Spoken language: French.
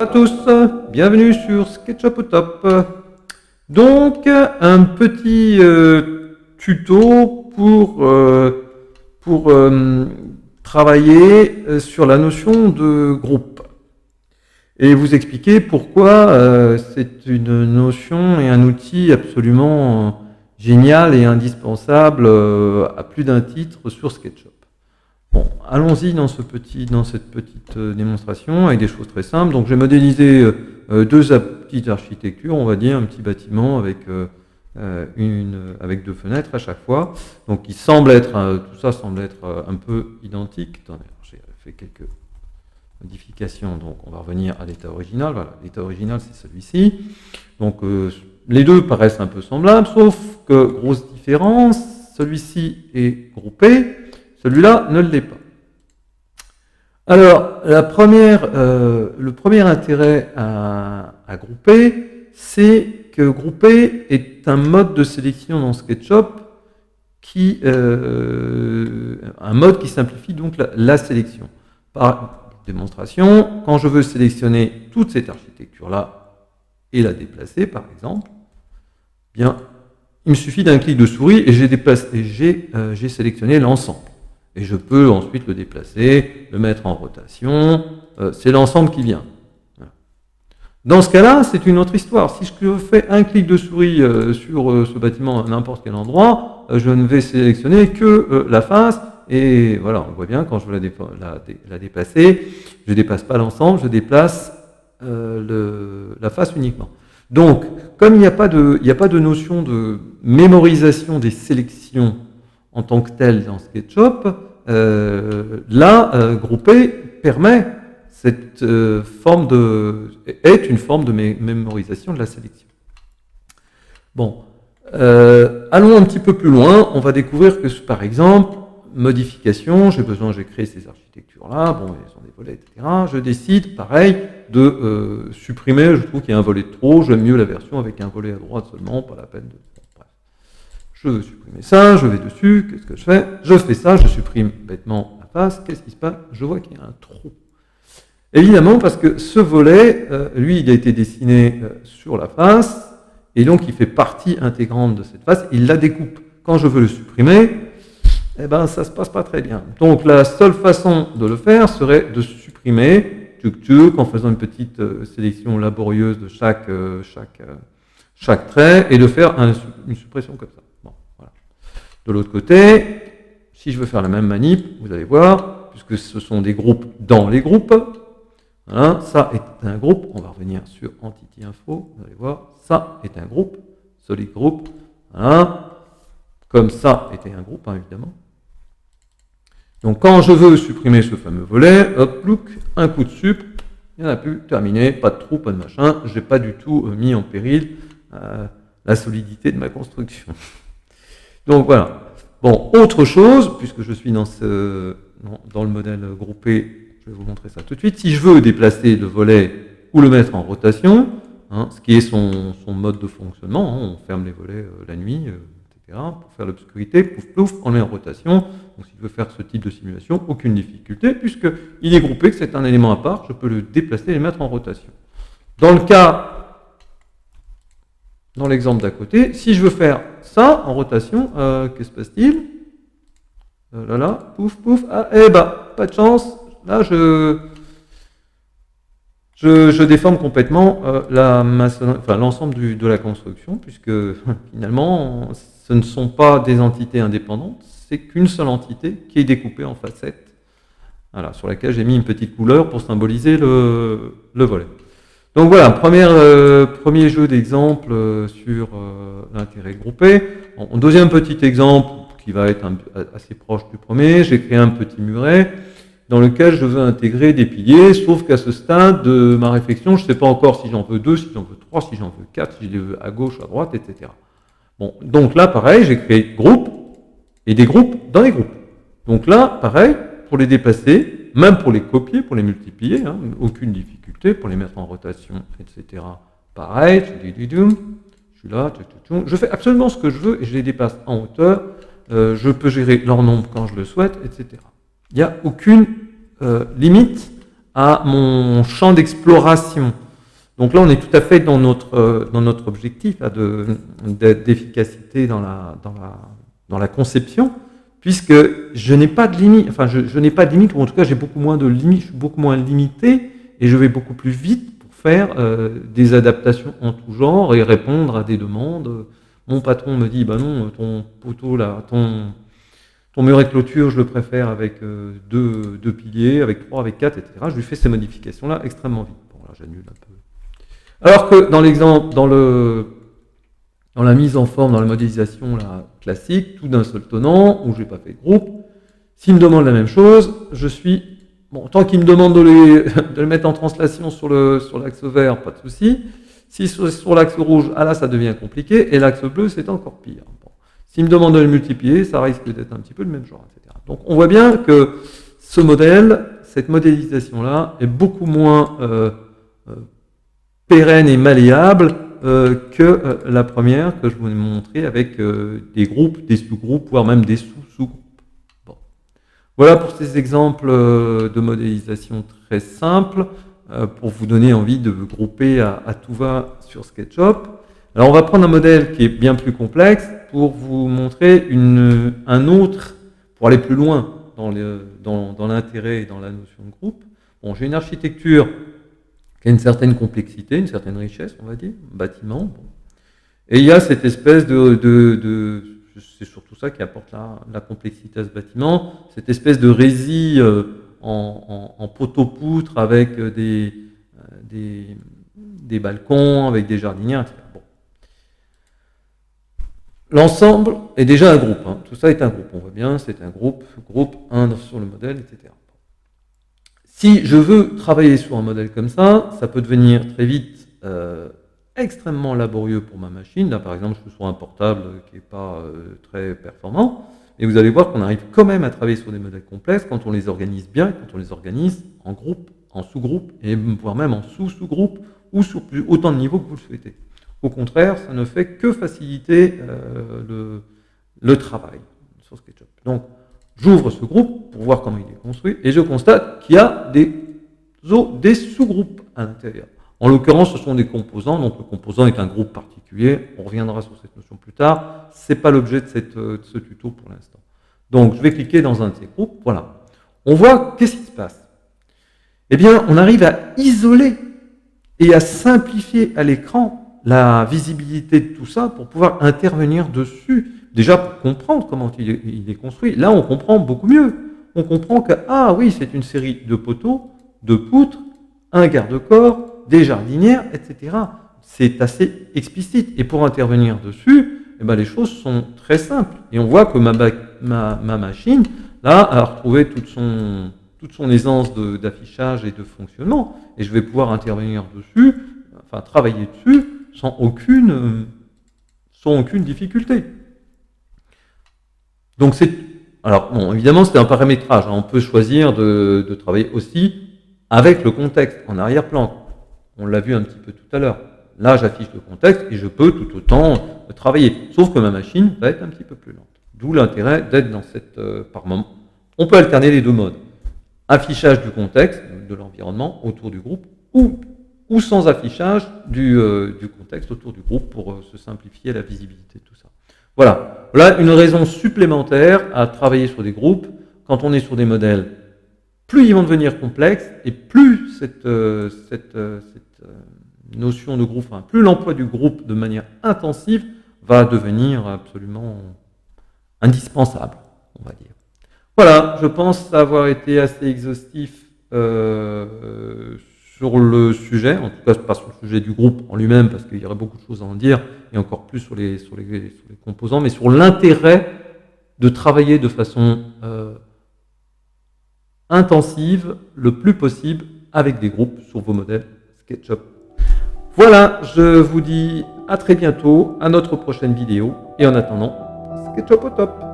à tous, bienvenue sur SketchUp au top. Donc, un petit tuto pour travailler sur la notion de groupe et vous expliquer pourquoi c'est une notion et un outil absolument génial et indispensable à plus d'un titre sur SketchUp. Bon, allons-y dans cette petite démonstration avec des choses très simples. Donc, j'ai modélisé deux petites architectures, on va dire, un petit bâtiment avec deux fenêtres à chaque fois. Donc, tout ça semble être un peu identique. Attendez, j'ai fait quelques modifications, donc on va revenir à l'état original. Voilà, l'état original, c'est celui-ci. Donc, les deux paraissent un peu semblables, sauf que, grosse différence, celui-ci est groupé. Celui-là ne l'est pas. Alors, le premier intérêt à grouper, c'est que grouper est un mode de sélection dans SketchUp un mode qui simplifie donc la sélection. Par démonstration, quand je veux sélectionner toute cette architecture-là et la déplacer, par exemple, bien, il me suffit d'un clic de souris et j'ai sélectionné l'ensemble. Et je peux ensuite le déplacer, le mettre en rotation. C'est l'ensemble qui vient. Dans ce cas-là, c'est une autre histoire. Si je fais un clic de souris sur ce bâtiment à n'importe quel endroit, je ne vais sélectionner que la face. Et voilà, on voit bien, quand je veux la déplacer, je ne déplace pas l'ensemble, je déplace la face uniquement. Donc, comme il n'y a pas de notion de mémorisation des sélections en tant que tel dans SketchUp, grouper permet est une forme de mémorisation de la sélection. Bon, allons un petit peu plus loin. On va découvrir que, par exemple, modification, j'ai créé ces architectures-là, bon, elles ont des volets, etc. Je décide, pareil, de supprimer, je trouve qu'il y a un volet de trop, j'aime mieux la version avec un volet à droite seulement, pas la peine de... Je veux supprimer ça, je vais dessus, qu'est-ce que je fais? Je fais ça, je supprime bêtement la face, qu'est-ce qui se passe? Je vois qu'il y a un trou. Évidemment, parce que ce volet, lui, il a été dessiné sur la face, et donc il fait partie intégrante de cette face, il la découpe. Quand je veux le supprimer, eh ben, ça ne se passe pas très bien. Donc la seule façon de le faire serait de supprimer, en faisant une petite sélection laborieuse de chaque trait, et de faire une suppression comme ça. De l'autre côté, si je veux faire la même manip, vous allez voir, puisque ce sont des groupes dans les groupes, voilà, ça est un groupe, on va revenir sur Entity Info, vous allez voir, ça est un groupe, solid group, voilà, comme ça était un groupe, hein, évidemment. Donc quand je veux supprimer ce fameux volet, hop, look, un coup de sup, il n'y en a plus, terminé, pas de trou, pas de machin, je n'ai pas du tout mis en péril la solidité de ma construction. Donc voilà. Bon, autre chose, puisque je suis dans le modèle groupé, je vais vous montrer ça tout de suite. Si je veux déplacer le volet ou le mettre en rotation, hein, ce qui est son mode de fonctionnement, hein, on ferme les volets la nuit, etc. Pour faire l'obscurité, pouf pouf, on le met en rotation. Donc si je veux faire ce type de simulation, aucune difficulté, puisqu'il est groupé, que c'est un élément à part, je peux le déplacer et le mettre en rotation. Dans l'exemple d'à côté, si je veux faire ça en rotation, qu'est-ce qui se passe-t-il? Là, pouf, pouf, ah, eh ben, pas de chance, là je déforme complètement l'ensemble de la construction, puisque finalement, ce ne sont pas des entités indépendantes, c'est qu'une seule entité qui est découpée en facettes, voilà, sur laquelle j'ai mis une petite couleur pour symboliser le volet. Donc voilà, premier jeu d'exemple sur l'intérêt groupé. Deuxième petit exemple qui va être assez proche du premier, j'ai créé un petit muret dans lequel je veux intégrer des piliers, sauf qu'à ce stade de ma réflexion, je ne sais pas encore si j'en veux 2, si j'en veux 3, si j'en veux 4, si je les veux à gauche, à droite, etc. Bon, donc là, pareil, j'ai créé groupes et des groupes dans les groupes. Donc là, pareil, pour les déplacer, même pour les copier, pour les multiplier, hein, aucune difficulté, pour les mettre en rotation, etc. Pareil, je suis là, je fais absolument ce que je veux et je les déplace en hauteur. Je peux gérer leur nombre quand je le souhaite, etc. Il n'y a aucune limite à mon champ d'exploration. Donc là, on est tout à fait dans notre objectif d'efficacité dans la conception, puisque je n'ai pas de limite, enfin je n'ai pas de limite, ou en tout cas j'ai beaucoup moins de limites, je suis beaucoup moins limité, et je vais beaucoup plus vite pour faire des adaptations en tout genre et répondre à des demandes. Mon patron me dit, bah non, ton poteau là, ton muret de clôture, je le préfère avec deux piliers, avec 3, avec 4, etc. Je lui fais ces modifications-là extrêmement vite. Bon, là, j'annule un peu. Alors que dans l'exemple, dans la mise en forme, dans la modélisation là, classique, tout d'un seul tenant, où je n'ai pas fait de groupe, s'il me demande la même chose, je suis... Bon, tant qu'il me demande de le mettre en translation sur l'axe vert, pas de souci. Si sur l'axe rouge, ah là, ça devient compliqué, et l'axe bleu, c'est encore pire. Bon. S'il me demande de le multiplier, ça risque d'être un petit peu le même genre, etc. Donc on voit bien que ce modèle, cette modélisation-là, est beaucoup moins pérenne et malléable que la première que je vous ai montrée avec des groupes, des sous-groupes, voire même des sous-sous-groupes. Bon. Voilà pour ces exemples de modélisation très simples, pour vous donner envie de grouper à tout va sur SketchUp. Alors on va prendre un modèle qui est bien plus complexe pour vous montrer un autre, pour aller plus loin dans l'intérêt et dans la notion de groupe. Bon, j'ai une architecture qui a une certaine complexité, une certaine richesse, on va dire, un bâtiment. Bon. Et il y a cette espèce c'est surtout ça qui apporte la complexité à ce bâtiment, cette espèce de résis en poteau-poutre avec des balcons, avec des jardinières, etc. Bon. L'ensemble est déjà un groupe. Hein. Tout ça est un groupe. On voit bien, c'est un groupe 1 sur le modèle, etc. Si je veux travailler sur un modèle comme ça peut devenir très vite extrêmement laborieux pour ma machine. Là, par exemple, je suis sur un portable qui n'est pas très performant. Et vous allez voir qu'on arrive quand même à travailler sur des modèles complexes quand on les organise bien, quand on les organise en groupe, en sous-groupe, et voire même en sous-sous-groupe, ou sur autant de niveaux que vous le souhaitez. Au contraire, ça ne fait que faciliter le travail sur SketchUp. Donc, j'ouvre ce groupe pour voir comment il est construit, et je constate qu'il y a des sous-groupes à l'intérieur. En l'occurrence, ce sont des composants, donc le composant est un groupe particulier, on reviendra sur cette notion plus tard, ce n'est pas l'objet de ce tuto pour l'instant. Donc, je vais cliquer dans un de ces groupes, voilà. On voit, qu'est-ce qui se passe? Eh bien, on arrive à isoler et à simplifier à l'écran la visibilité de tout ça pour pouvoir intervenir dessus, déjà pour comprendre comment il est construit. Là, on comprend beaucoup mieux. On comprend que, ah oui, c'est une série de poteaux, de poutres, un garde-corps, des jardinières, etc. C'est assez explicite. Et pour intervenir dessus, eh ben, les choses sont très simples. Et on voit que ma machine, là, a retrouvé toute son aisance d'affichage et de fonctionnement. Et je vais pouvoir intervenir dessus, enfin travailler dessus, sans aucune difficulté. Donc alors bon, évidemment c'est un paramétrage, hein. On peut choisir de travailler aussi avec le contexte en arrière-plan. On l'a vu un petit peu tout à l'heure. Là j'affiche le contexte et je peux tout autant travailler. Sauf que ma machine va être un petit peu plus lente. D'où l'intérêt d'être dans par moment. On peut alterner les deux modes. Affichage du contexte, de l'environnement autour du groupe, ou sans affichage du contexte autour du groupe pour se simplifier la visibilité de tout ça. Voilà, une raison supplémentaire à travailler sur des groupes. Quand on est sur des modèles, plus ils vont devenir complexes et plus cette notion de groupe, enfin, plus l'emploi du groupe de manière intensive va devenir absolument indispensable, on va dire. Voilà, je pense avoir été assez exhaustif sur le sujet, en tout cas pas sur le sujet du groupe en lui-même, parce qu'il y aurait beaucoup de choses à en dire, et encore plus sur les composants, mais sur l'intérêt de travailler de façon intensive, le plus possible, avec des groupes sur vos modèles SketchUp. Voilà, je vous dis à très bientôt, à notre prochaine vidéo, et en attendant, SketchUp au top!